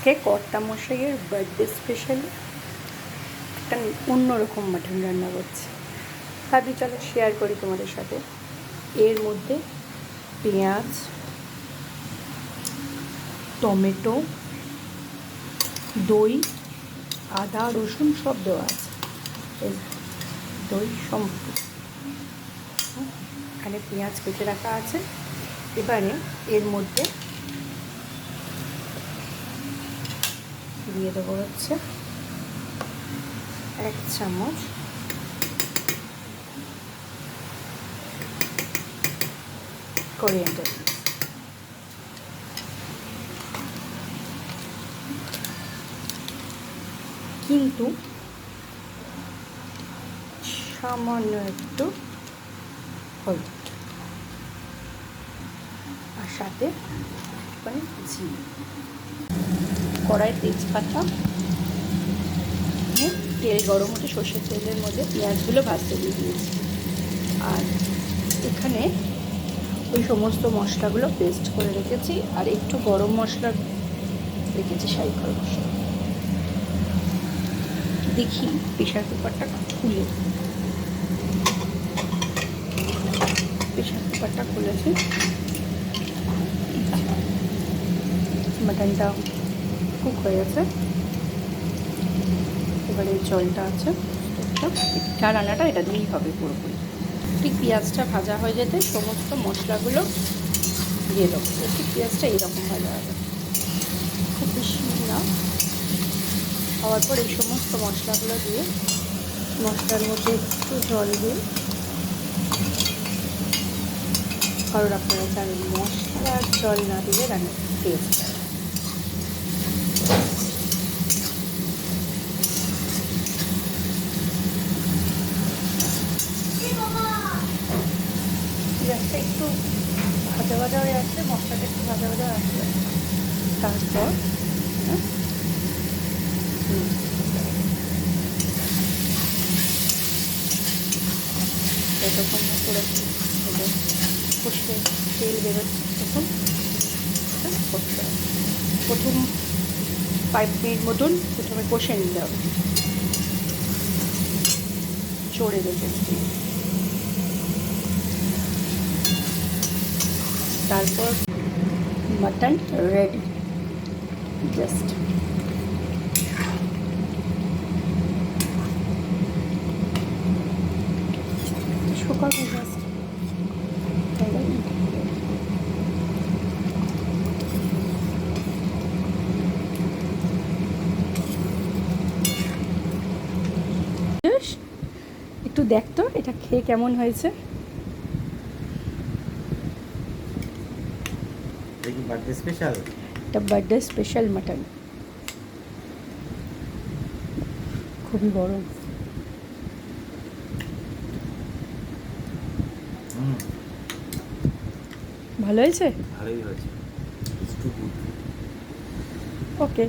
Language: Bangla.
আজকে কর্তামশাইয়ের বার্থডে স্পেশাল একটা অন্যরকম মাটন রান্না করছি। ভাবি চলো শেয়ার করি তোমাদের সাথে। এর মধ্যে পেঁয়াজ, টমেটো, দই, আদা রসুন সব দেওয়া আছে। এই দই সম্পূর্ণ এখানে পেঁয়াজ কেটে রাখা আছে। এবারে এর মধ্যে দিয়ে দেবো হচ্ছে 1 চামচ কোরিয়ান্ডার, কিন্তু সামান্য একটু হলুদ আর সাথে মানে জিরে। কড়াই তেজপাতা, তেল গরম হতে সর্ষের তেলের মধ্যে পেঁয়াজগুলো ভাজতে দিয়ে দিয়েছি। আর এখানে ওই সমস্ত মশলাগুলো পেস্ট করে রেখেছি, আর একটু গরম মশলা রেখেছি, শাহি গরম মশলা। দেখি প্রেশার কুকারটা খুলে, প্রেশার কুকারটা খুলেছি। মাটনটা কুক হয়ে গেছে। এবারে জলটা আছে, আর রান্নাটা এটা দিয়েই হবে পুরোপুরি। ঠিক পেঁয়াজটা ভাজা হয়ে যেতে সমস্ত মশলাগুলো দিয়ে দেবো। ঠিক পেঁয়াজটা এইরকম ভাজা হবে, খুব বেশি না। হওয়ার পর এই সমস্ত মশলাগুলো দিয়ে মশলার মধ্যে একটু জল দিয়ে, কারণ আপনারা জানেন মশলার জল না দিলে রান্নার টেস্ট হয়। পেঁয়াজটা একটু ভাজা ভাজা হয়ে আসছে, মশলাটা একটু ভাজা ভাজা আসবে, তারপর যতক্ষণ না করে কষে তেল বেরোচ্ছে তখন করতে হবে। প্রথম 5 মিনিট মতন প্রথমে কষে নিতে হবে চড়ে রেখেছি। তারপর মাটন রেডি। জাস্ট শুকাবো জাস্ট। একটু দেখতো এটা খেয়ে কেমন হয়েছে। বার্থডে স্পেশাল, এটা বার্থডে স্পেশাল মাটন, খুবই গরম। ভালো হয়েছে, ভালোই হয়েছে। ওকে।